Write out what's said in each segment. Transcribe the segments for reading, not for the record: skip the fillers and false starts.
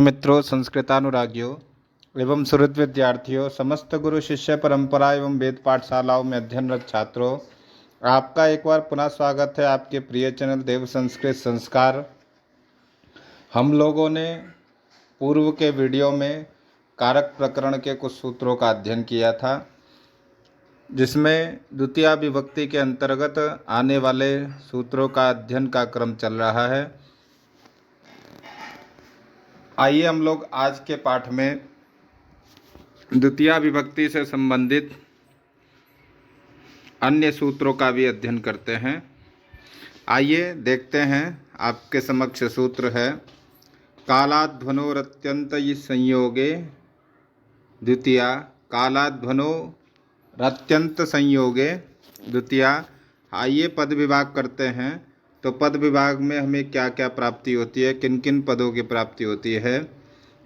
मित्रों, संस्कृतानुरागियों एवं सुहृद विद्यार्थियों, समस्त गुरु शिष्य परंपरा एवं वेद पाठशालाओं में अध्ययनरत छात्रों, आपका एक बार पुनः स्वागत है आपके प्रिय चैनल देव संस्कृत संस्कार। हम लोगों ने पूर्व के वीडियो में कारक प्रकरण के कुछ सूत्रों का अध्ययन किया था, जिसमें द्वितीया विभक्ति के अंतर्गत आने वाले सूत्रों का अध्ययन का क्रम चल रहा है। आइए हम लोग आज के पाठ में द्वितीया विभक्ति से संबंधित अन्य सूत्रों का भी अध्ययन करते हैं। आइए देखते हैं। आपके समक्ष सूत्र है कालाध्वनोरत्यंत संयोगे द्वितीया। कालाध्वनोरत्यंत संयोगे द्वितीया। आइए पद विभाग करते हैं। तो पद विभाग में हमें क्या क्या प्राप्ति होती है, किन किन पदों की प्राप्ति होती है।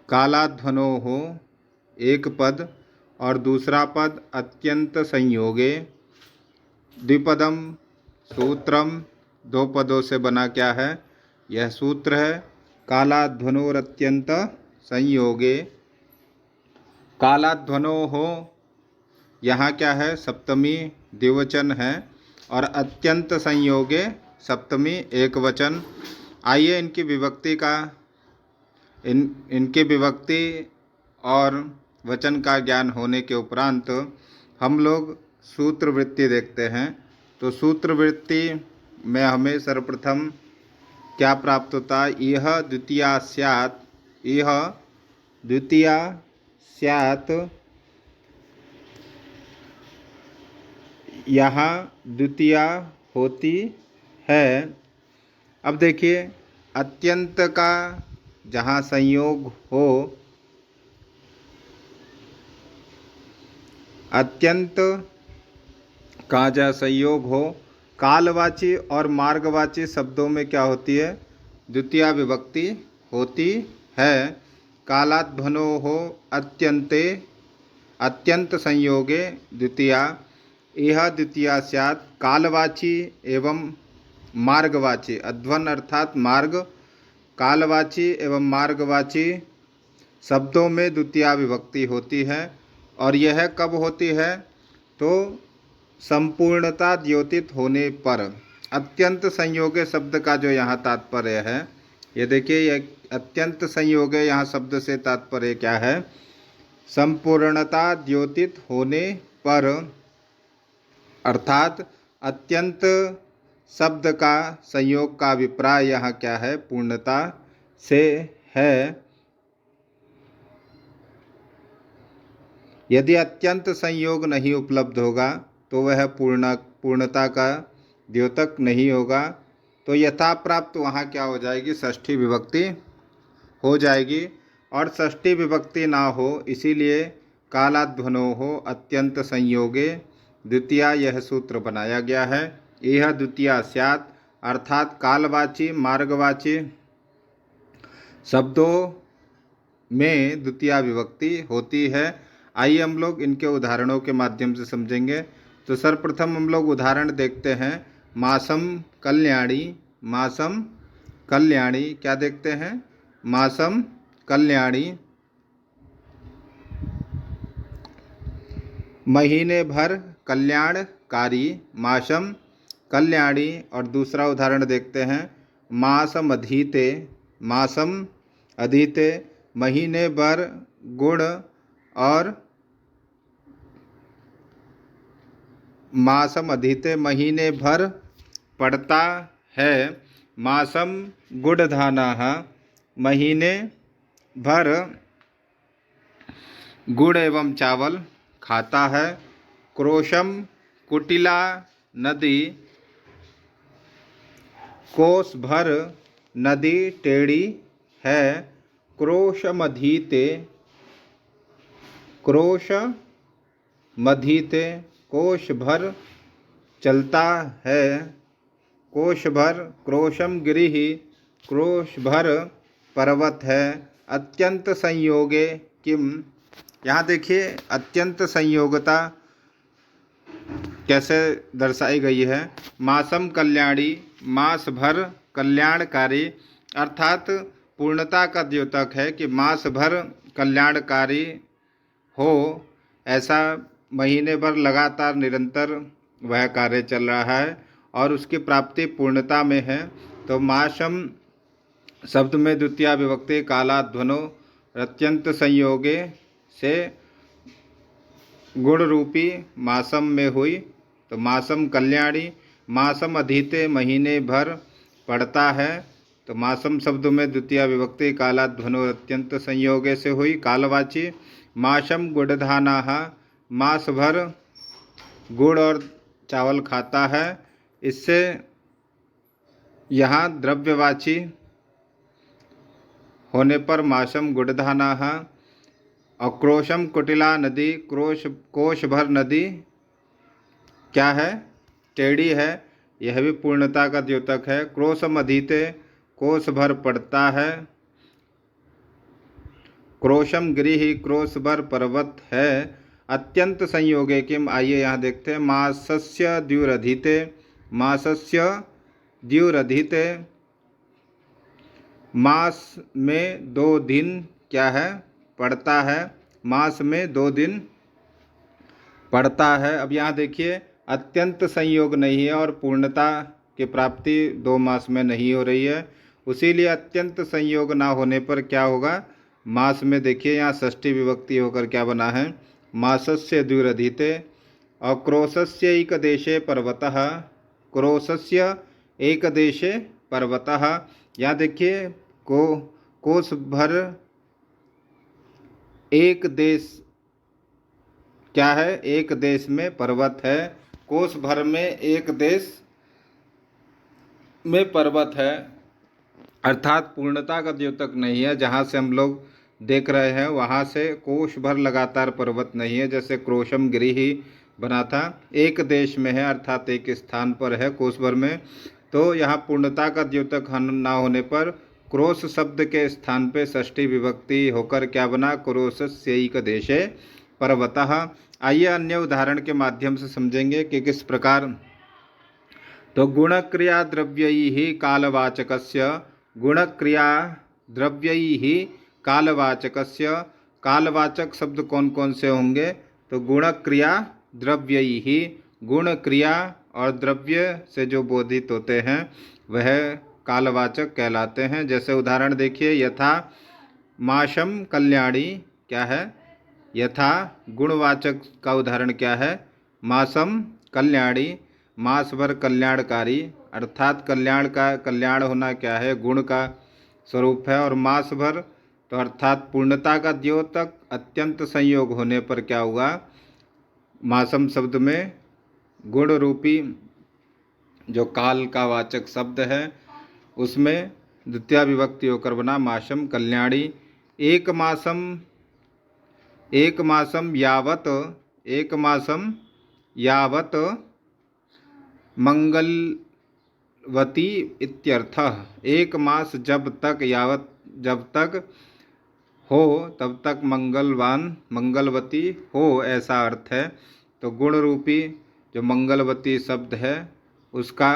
कालाध्वनो हो एक पद और दूसरा पद अत्यंत संयोगे द्विपदम सूत्रम, दो पदों से बना क्या है, यह सूत्र है कालाध्वनोरत्यंत संयोगे। कालाध्वनो हो यहाँ क्या है, सप्तमी द्विवचन है और अत्यंत संयोगे सप्तमी एकवचन। आइए इनकी विभक्ति और वचन का ज्ञान होने के उपरांत हम लोग सूत्रवृत्ति देखते हैं। तो सूत्रवृत्ति में हमें सर्वप्रथम क्या प्राप्त होता है, यह द्वितीया स्यात्। यह द्वितीया स्यात्, यहाँ द्वितीया होती है। अब देखिए, अत्यंत का जहाँ संयोग हो, अत्यंत का जहाँ संयोग हो, कालवाची और मार्गवाची शब्दों में क्या होती है, द्वितीया विभक्ति होती है। कालाध्वनो हो अत्यंते अत्यंत संयोगे द्वितीया। यह द्वितीया स्यात् कालवाची एवं मार्गवाची। अध्वन अर्थात मार्ग, कालवाची एवं मार्गवाची शब्दों में द्वितीया विभक्ति होती है। और यह कब होती है, तो संपूर्णता द्योतित होने पर। अत्यंत संयोगे शब्द का जो यहाँ तात्पर्य है, ये देखिए, यह अत्यंत संयोगे यहाँ शब्द से तात्पर्य क्या है, संपूर्णता द्योतित होने पर, अर्थात अत्यंत शब्द का संयोग का अभिप्राय यहाँ क्या है, पूर्णता से है। यदि अत्यंत संयोग नहीं उपलब्ध होगा तो वह पूर्णता का द्योतक नहीं होगा। तो यथा प्राप्त वहाँ क्या हो जाएगी, षष्ठी विभक्ति हो जाएगी। और षष्ठी विभक्ति ना हो, इसीलिए कालाध्वनो हो अत्यंत संयोगे द्वितीया यह सूत्र बनाया गया है। यह द्वितीया स्यात् अर्थात कालवाची मार्गवाची शब्दों में द्वितीया विभक्ति होती है। आइए हम लोग इनके उदाहरणों के माध्यम से समझेंगे। तो सर्वप्रथम हम लोग उदाहरण देखते हैं। मासम कल्याणी। मासम कल्याणी क्या देखते हैं, मासम कल्याणी। महीने भर कल्याणकारी, मासम कल्याणी। और दूसरा उदाहरण देखते हैं, मासम अधीते। मासम अधीते महीने भर गुण और मासम अधीते महीने भर पढ़ता है। मासम गुड़धानाः महीने भर गुड़ एवं चावल खाता है। क्रोशम कुटिला नदी, कोस भर नदी टेढ़ी है। क्रोशमधीते, क्रोशमधीते कोश भर चलता है। कोश भर क्रोशम गिरिः, क्रोश भर पर्वत है। अत्यंत संयोगे किम, यहाँ देखिए अत्यंत संयोगता कैसे दर्शाई गई है। मासम कल्याणी, मास भर कल्याणकारी, अर्थात पूर्णता का द्योतक है कि मास भर कल्याणकारी हो, ऐसा महीने भर लगातार निरंतर वह कार्य चल रहा है और उसकी प्राप्ति पूर्णता में है। तो माशम शब्द में द्वितीया विभक्ति कालाध्वनो अत्यंत संयोगे से गुण रूपी मासम में हुई। तो मासम कल्याणी, मासम अधीते महीने भर पड़ता है। तो मासम शब्द में द्वितीया विभक्ति कालाध्वनो अत्यंत संयोगे से हुई। कालवाची माशम गुड़धानाः, मास भर गुड़ और चावल खाता है। इससे यहाँ द्रव्यवाची होने पर माशम गुड़धानाः। अक्रोशम कुटिला नदी, कोश भर नदी क्या है? टेढ़ी है, यह भी पूर्णता का द्योतक है। क्रोशम अधीते, कोश भर पड़ता है। क्रोशम गिरि, क्रोश भर पर्वत है। अत्यंत संयोगे किम, आइए यहाँ देखते हैं। मासस्य द्युरधीते, मासस्य द्युरधीते, मास में 2 दिन क्या है? पड़ता है। मास में 2 दिन पड़ता है। अब यहाँ देखिए अत्यंत संयोग नहीं है और पूर्णता की प्राप्ति 2 मास में नहीं हो रही है। उसीलिए अत्यंत संयोग ना होने पर क्या होगा? मास में देखिए यहाँ षष्ठी विभक्ति होकर क्या बना है? मासस्य द्युरधीते। और क्रोशस्य एक देशे पर्वतः, क्रोशस्य एक देशे पर्वतः। यहाँ देखिए कोस भर एक देश क्या है? एक देश में पर्वत है। कोस भर में एक देश में पर्वत है, अर्थात पूर्णता का द्योतक नहीं है। जहाँ से हम लोग देख रहे हैं वहाँ से कोश भर लगातार पर्वत नहीं है, जैसे क्रोशम गिरि ही बना था। एक देश में है अर्थात एक स्थान पर है कोश भर में। तो यहाँ पूर्णता का द्योतक ना होने पर क्रोश शब्द के स्थान पे षष्ठी विभक्ति होकर क्या बना? क्रोशस्यैक देशे पर्वतः। आइए अन्य उदाहरण के माध्यम से समझेंगे कि किस प्रकार। तो गुणक्रिया द्रव्यैः कालवाचकस्य, गुणक्रिया द्रव्यैः कालवाचकस्य, कालवाचक शब्द कौन कौन से होंगे? तो गुणक्रिया द्रव्यैः, गुण क्रिया और द्रव्य से जो बोधित होते हैं वह कालवाचक कहलाते हैं। जैसे उदाहरण देखिए, यथा माशम कल्याणी क्या है? यथा गुणवाचक का उदाहरण क्या है? मासम कल्याणी, मास भर कल्याणकारी, अर्थात कल्याण का कल्याण होना क्या है? गुण का स्वरूप है। और मास भर तो अर्थात पूर्णता का द्योतक अत्यंत संयोग होने पर क्या हुआ? मासम शब्द में गुण रूपी जो काल का वाचक शब्द है उसमें द्वितीया विभक्ति होकर बना माशम कल्याणी। एक मासम यावत मंगलवती इत्यर्थः। एक मास जब तक, यावत जब तक, हो तब तक मंगलवान मंगलवती हो, ऐसा अर्थ है। तो गुण रूपी जो मंगलवती शब्द है उसका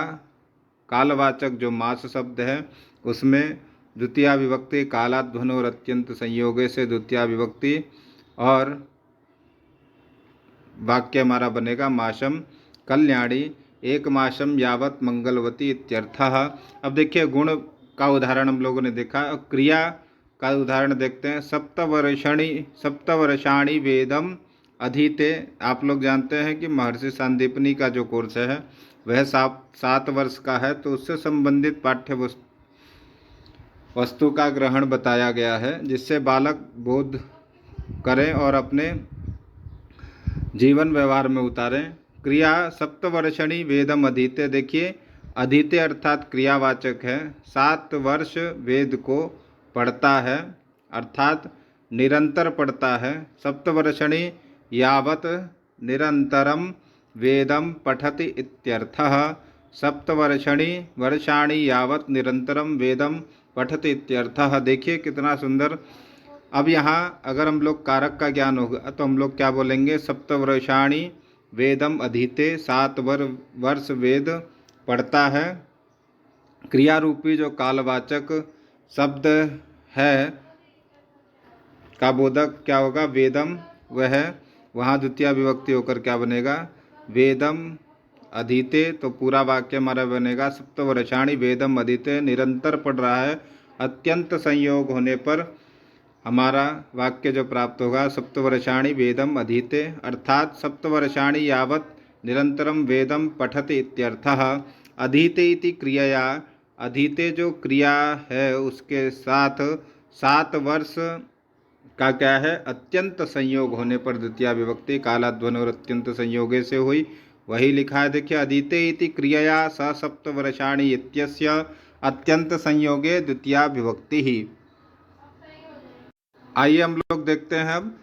कालवाचक जो मास शब्द है उसमें द्वितीया विभक्ति कालाध्वनोर अत्यंत संयोगे से द्वितीया विभक्ति और वाक्य हमारा बनेगा माशम कल्याणी एक माशम यावत मंगलवती इत्यर्थः। अब देखिए गुण का उदाहरण हम लोगों ने देखा। क्रिया का उदाहरण देखते हैं। सप्तवर्षाणि वेदम अधीते। आप लोग जानते हैं कि महर्षि सांदीपनी का जो कोर्स है वह 7 वर्ष का है, तो उससे संबंधित पाठ्य वस्तु का ग्रहण बताया गया है जिससे बालक बोध करें और अपने जीवन व्यवहार में उतारें। क्रिया सप्तवर्षणी वेदम अधीते। देखिए अधीते अर्थात क्रियावाचक है। 7 वर्ष वेद को पढ़ता है अर्थात निरंतर पढ़ता है। सप्तवर्षणी यावत निरंतरम वेदम पठति इत्यर्थः। सप्तवर्षणी वर्षाणि यावत निरंतरम वेदम पठति इत्यर्थः। देखिए कितना सुंदर। अब यहाँ अगर हम लोग कारक का ज्ञान होगा तो हम लोग क्या बोलेंगे? सप्तवर्षाणि वेदम अधीते, 7 वर्ष वेद पढ़ता है। क्रिया रूपी जो कालवाचक शब्द है का बोधक क्या होगा, वेदम वह है, वहाँ द्वितीय विभक्ति होकर क्या बनेगा, वेदम अधीते। तो पूरा वाक्य हमारा बनेगा सप्तवर्षाणि वेदम अधीते, निरंतर पढ़ रहा है। अत्यंत संयोग होने पर हमारा वाक्य जो प्राप्त होगा सप्तवर्षाणि वेदम अधीते, अर्थात सप्तवर्षाणि यावत् निरंतरम वेदम पठति इत्यर्थः। अधीते इति क्रियया, अधीते जो क्रिया है उसके साथ 7 वर्ष का क्या है, अत्यंत संयोग होने पर द्वितीय विभक्ति कालाध्वन और अत्यंत संयोगे से हुई, वही लिखा है। देखिए, अधीते इति क्रियया स सप्तवर्षाणि इत्यस्य अत्यंत संयोगे द्वितीय विभक्ति ही। आइए हम लोग देखते हैं अब।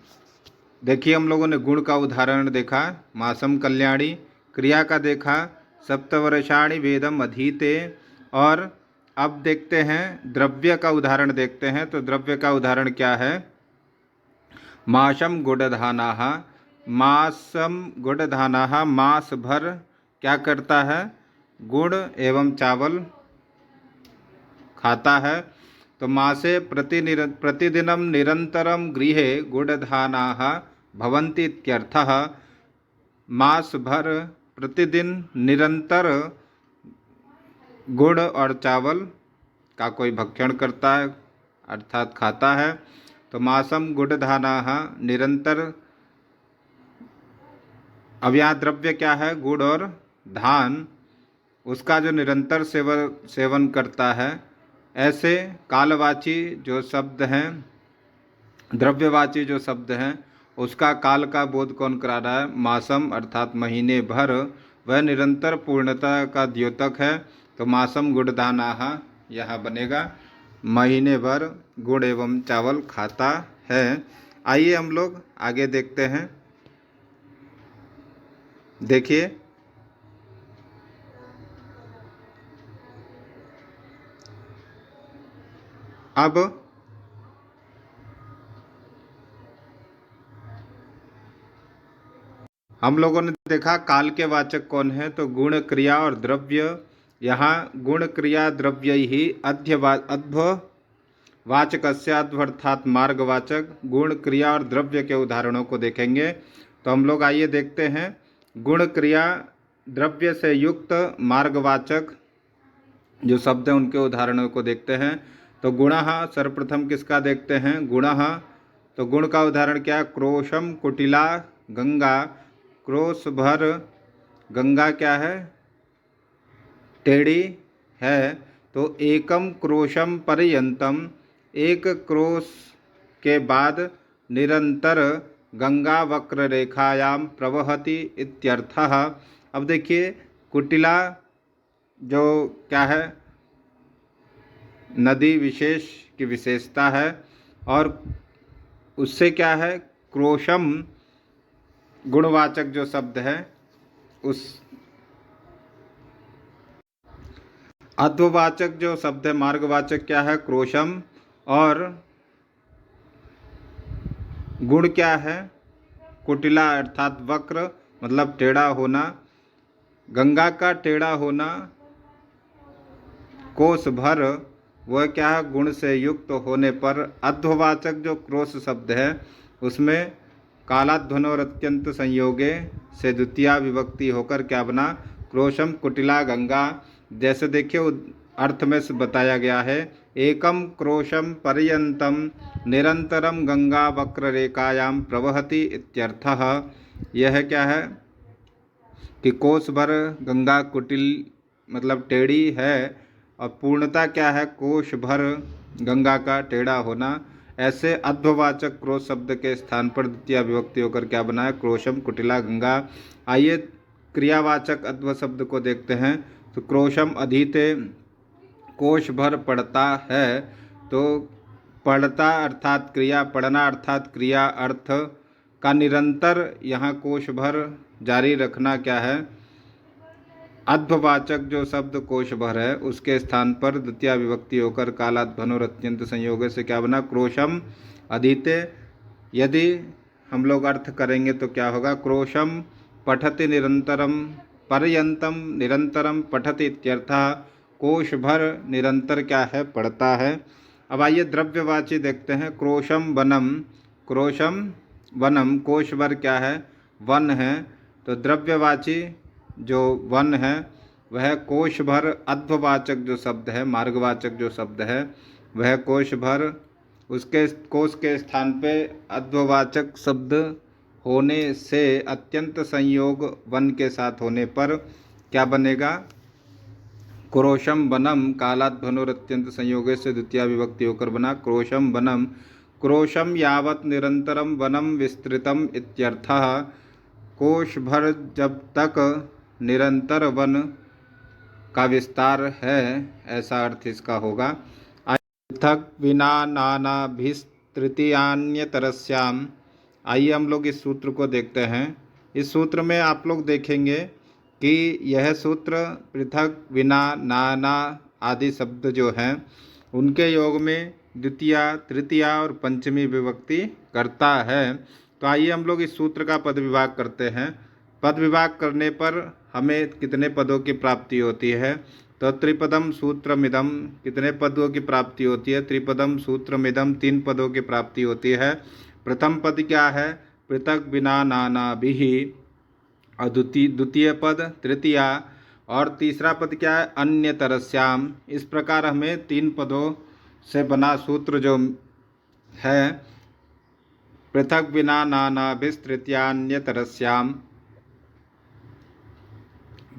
देखिए, हम लोगों ने गुण का उदाहरण देखा, मासम कल्याणी, क्रिया का देखा सप्तवर्षाणि वेदम अधीते, और अब देखते हैं द्रव्य का उदाहरण देखते हैं। तो द्रव्य का उदाहरण क्या है, मासम गुड़धानाः, मासम गुड़धानाः, मास भर क्या करता है, गुड़ एवं चावल खाता है। तो मासे प्रतिदिनं निरंतरम गृहे गुड़धानाः भवन्ति इत्यर्थः। मास भर प्रतिदिन निरंतर गुड़ और चावल का कोई भक्षण करता है अर्थात खाता है। तो मासम गुड़धानाः निरंतर, अब यहाँ द्रव्य क्या है, गुड़ और धान, उसका जो निरंतर सेवन करता है। ऐसे कालवाची जो शब्द हैं, द्रव्यवाची जो शब्द हैं, उसका काल का बोध कौन करा रहा है, मासम अर्थात महीने भर, वह निरंतर पूर्णता का द्योतक है। तो मासम गुड़धानाः यहाँ बनेगा महीने भर गुड़ एवं चावल खाता है। आइए हम लोग आगे देखते हैं। देखिए, अब हम लोगों ने देखा काल के वाचक कौन है, तो गुण, क्रिया और द्रव्य। यहाँ गुण, क्रिया, द्रव्य ही अध्ववाचक अर्थात मार्गवाचक। गुण, क्रिया और द्रव्य के उदाहरणों को देखेंगे। तो हम लोग आइए देखते हैं गुण, क्रिया, द्रव्य से युक्त मार्गवाचक जो शब्द हैं उनके उदाहरणों को देखते हैं। तो गुणः सर्वप्रथम किसका देखते हैं, गुणः। तो गुण का उदाहरण क्या है, क्रोशम कुटिला गंगा, क्रोश भर गंगा क्या है, टेढ़ी है। तो एकम क्रोशम पर्यंतम, एक क्रोश के बाद निरंतर गंगा वक्र रेखायाम प्रवहति इत्यर्थः। अब देखिए, कुटिला जो क्या है, नदी विशेष की विशेषता है, और उससे क्या है, क्रोशम गुणवाचक जो शब्द है, उस अध्ववाचक जो शब्द है मार्गवाचक क्या है, क्रोशम, और गुण क्या है, कुटिला अर्थात वक्र मतलब टेढ़ा होना। गंगा का टेढ़ा होना, कोस भर वह क्या है, गुण से युक्त होने पर। अध्ववाचक जो क्रोश शब्द है उसमें कालाध्वन और अत्यंत संयोगे से द्वितीय विभक्ति होकर क्या बना, क्रोशम कुटिला गंगा। जैसे देखिए अर्थ में से बताया गया है, एकम क्रोशम पर्यंतम निरंतरम गंगा वक्र रेखायाम प्रवहति इत्यर्थः। यह क्या है कि कोस भर गंगा कुटिल मतलब टेढ़ी है, और पूर्णता क्या है, कोश भर गंगा का टेढ़ा होना। ऐसे अध्ववाचक क्रोश शब्द के स्थान पर द्वितीय विभक्ति होकर क्या बना है, क्रोशम कुटिला गंगा। आइए क्रियावाचक अध्व शब्द को देखते हैं। तो क्रोशम अधीते, कोश भर पढ़ता है। तो पढ़ता अर्थात क्रिया, पढ़ना अर्थात क्रिया, अर्थ का निरंतर यहाँ कोश भर जारी रखना क्या है, अध्ववाचक जो शब्द कोश भर है उसके स्थान पर द्वितीय विभक्ति होकर कालाध्वन और अत्यंत संयोग से क्या बना, क्रोशम अधीते। यदि हम लोग अर्थ करेंगे तो क्या होगा, क्रोशम पठति निरंतरम पर्यंतम निरंतरम पठति इत्यर्थः। कोश भर निरंतर क्या है, पढ़ता है। अब आइए द्रव्यवाची देखते हैं। क्रोशम वनम, क्रोशम वनम, कोश वर क्या है? वन है। तो द्रव्यवाची जो वन है वह कोश भर अध्ववाचक जो शब्द है, मार्गवाचक जो शब्द है वह कोश भर, उसके कोश के स्थान पे अध्ववाचक शब्द होने से अत्यंत संयोग वन के साथ होने पर क्या बनेगा? क्रोशम वनम, कालात् भनोर अत्यंत संयोगे से द्वितीय विभक्ति होकर बना क्रोशम वनम। क्रोशम यावत निरंतरम वनम विस्तृतम इत्यर्थः। कोश भर जब तक निरंतर वन का विस्तार है, ऐसा अर्थ इसका होगा। पृथक विना नानाभिस्तृतीयान्यतरस्याम। आइए हम लोग इस सूत्र को देखते हैं। इस सूत्र में आप लोग देखेंगे कि यह सूत्र पृथक, विना, नाना आदि शब्द जो हैं उनके योग में द्वितीया, तृतीया और पंचमी विभक्ति करता है। तो आइए हम लोग इस सूत्र का पद विभाग करते हैं। पद विभाग करने पर हमें कितने पदों की प्राप्ति होती है? तो त्रिपदम सूत्रमिदम, कितने पदों की प्राप्ति होती है? त्रिपदम सूत्रमिदम, 3 पदों की प्राप्ति होती है। प्रथम पद क्या है? पृथक विना नानाभिः, और द्वितीय पद तृतीया, और तीसरा पद क्या है? अन्यतरस्याम। इस प्रकार हमें 3 पदों से बना सूत्र जो है पृथक विना नानाभिस्तृतीयान्यतरस्याम।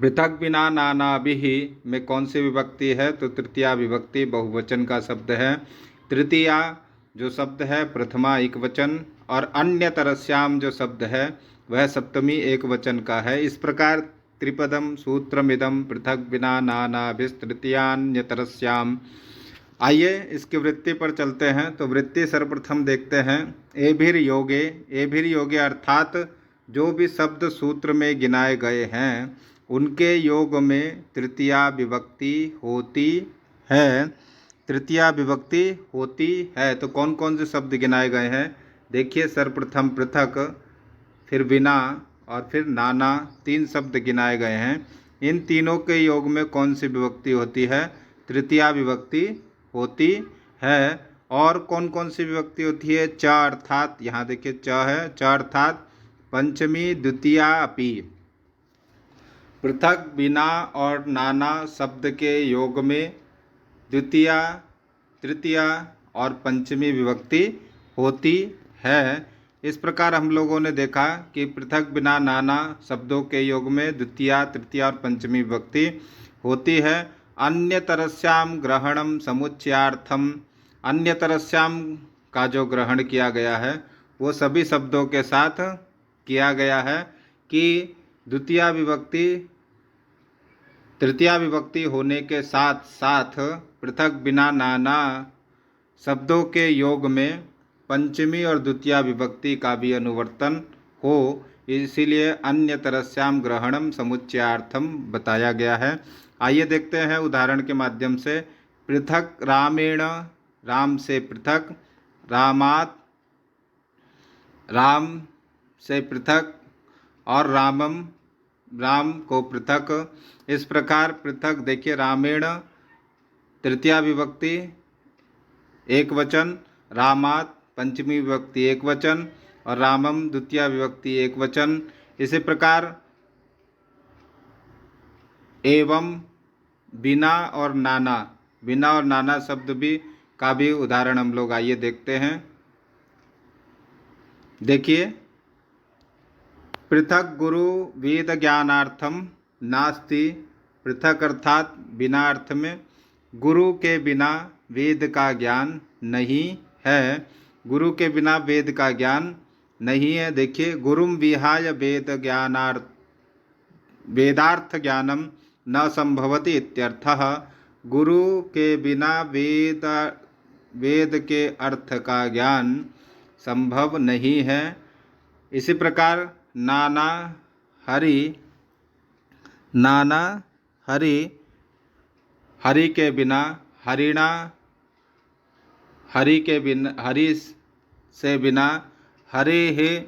पृथक बिना नानाभिः में कौन सी विभक्ति है? तो तृतीया विभक्ति, बहुवचन का शब्द है। तृतीया जो शब्द है प्रथमा एकवचन, और अन्यतरस्याम जो शब्द है वह सप्तमी एकवचन का है। इस प्रकार त्रिपदम सूत्रमिदम पृथक बिना नानाभिस्तृतीयान्यतरस्याम। आइए इसकी वृत्ति पर चलते हैं। तो वृत्ति सर्वप्रथम देखते हैं। एभिर योगे, एभिर योगे अर्थात जो भी शब्द सूत्र में गिनाए गए हैं उनके योग में तृतीया विभक्ति होती है। तृतीया विभक्ति होती है। तो कौन कौन से शब्द गिनाए गए हैं? देखिए, सर्वप्रथम पृथक, फिर बिना और फिर नाना, 3 शब्द गिनाए गए हैं। इन तीनों के योग में कौन सी विभक्ति होती है? तृतीया विभक्ति होती है। और कौन कौन सी विभक्ति होती है? च अर्थात, यहाँ देखिए च है, च अर्थात पंचमी द्वितीया अपि। पृथक, बिना और नाना शब्द के योग में द्वितीया, तृतीया और पंचमी विभक्ति होती है। इस प्रकार हम लोगों ने देखा कि पृथक, बिना, नाना शब्दों के योग में द्वितीया, तृतीया और पंचमी विभक्ति होती है। अन्यतरस्याम ग्रहणम समुच्चयार्थम, अन्यतरस्याम का जो ग्रहण किया गया है वो सभी शब्दों के साथ किया गया है कि द्वितीया विभक्ति तृतीया विभक्ति होने के साथ साथ पृथक, बिना, नाना शब्दों के योग में पंचमी और द्वितीया विभक्ति का भी अनुवर्तन हो, इसीलिए अन्यतरस्याम ग्रहणम समुच्चयार्थम बताया गया है। आइए देखते हैं उदाहरण के माध्यम से। पृथक रामेण, राम से पृथक, रामात, राम से पृथक, और रामम, राम को पृथक। इस प्रकार पृथक देखिए, रामेण तृतीया विभक्ति एक वचन, रामात पंचमी विभक्ति एक वचन, और रामम द्वितीया विभक्ति एक वचन। इसी प्रकार एवं बिना और नाना, बिना और नाना शब्द भी का भी उदाहरण हम लोग आइए देखते हैं। देखिए, पृथक गुरु वेद ज्ञानार्थम नास्ति। पृथक अर्थात बिना अर्थ में, गुरु के बिना वेद का ज्ञान नहीं है। गुरु के बिना वेद का ज्ञान नहीं है। देखिए, गुरुम विहाय वेदार्थ ज्ञानम न संभवति इत्यर्थः। गुरु के बिना वेद के अर्थ का ज्ञान संभव नहीं है। इसी प्रकार नाना हरि, नाना हरि, हरि के बिना, हरिणा, हरि के बिना, हरि से बिना, हरि ही,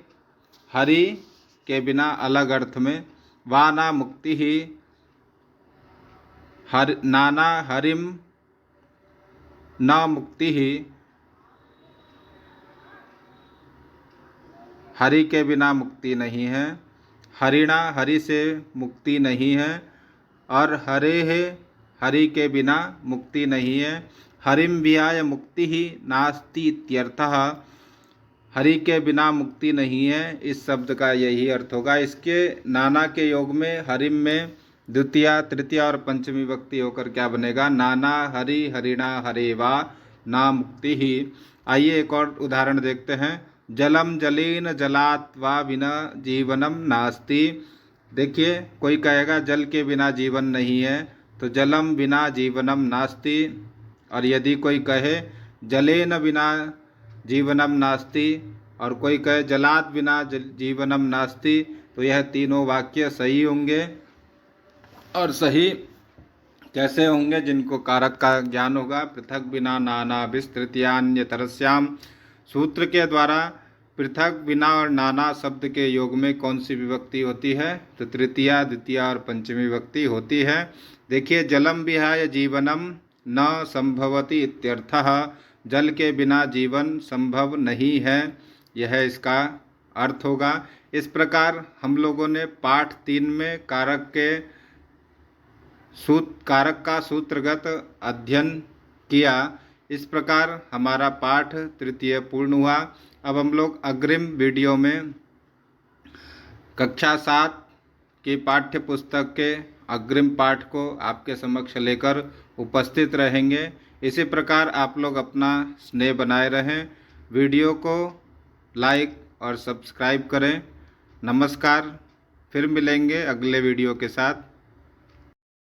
हरि के बिना अलग अर्थ में, वाना मुक्ति ही, नाना हरिम, न मुक्ति ही, हरि के बिना मुक्ति नहीं है। हरिणा, हरि से मुक्ति नहीं है। और हरे है, हरि के बिना मुक्ति नहीं है। हरिम विहाय मुक्ति ही नास्ति इत्यर्थः, हरि के बिना मुक्ति नहीं है, इस शब्द का यही अर्थ होगा। इसके नाना के योग में हरिम में द्वितीया, तृतीया और पंचमी विभक्ति होकर क्या बनेगा? नाना हरि हरिणा हरे वा ना मुक्ति ही। आइए एक और उदाहरण देखते हैं। जलम जलेन जलात् वा बिना जीवनम नास्ति। देखिए, कोई कहेगा जल के बिना जीवन नहीं है, तो जलम बिना जीवनम नास्ति। और यदि कोई कहे जलेन बिना जीवनम नास्ति, और कोई कहे जलात् बिना जीवनम नास्ति, तो यह तीनों वाक्य सही होंगे। और सही कैसे होंगे? जिनको कारक का ज्ञान होगा। पृथक बिना नाना विस्तृत्यान्यतरस्याम, सूत्र के द्वारा पृथक, बिना और नाना शब्द के योग में कौन सी विभक्ति होती है? तो तृतीया, द्वितीया और पंचमी विभक्ति होती है। देखिए, जलम विहाय जीवनम न संभवति इत्यर्थः, जल के बिना जीवन संभव नहीं है, यह इसका अर्थ होगा। इस प्रकार हम लोगों ने पाठ 3 में कारक का सूत्रगत अध्ययन किया। इस प्रकार हमारा पाठ तृतीय पूर्ण हुआ। अब हम लोग अग्रिम वीडियो में कक्षा 7 की पाठ्य पुस्तक के अग्रिम पाठ को आपके समक्ष लेकर उपस्थित रहेंगे। इसी प्रकार आप लोग अपना स्नेह बनाए रहें। वीडियो को लाइक और सब्सक्राइब करें। नमस्कार, फिर मिलेंगे अगले वीडियो के साथ।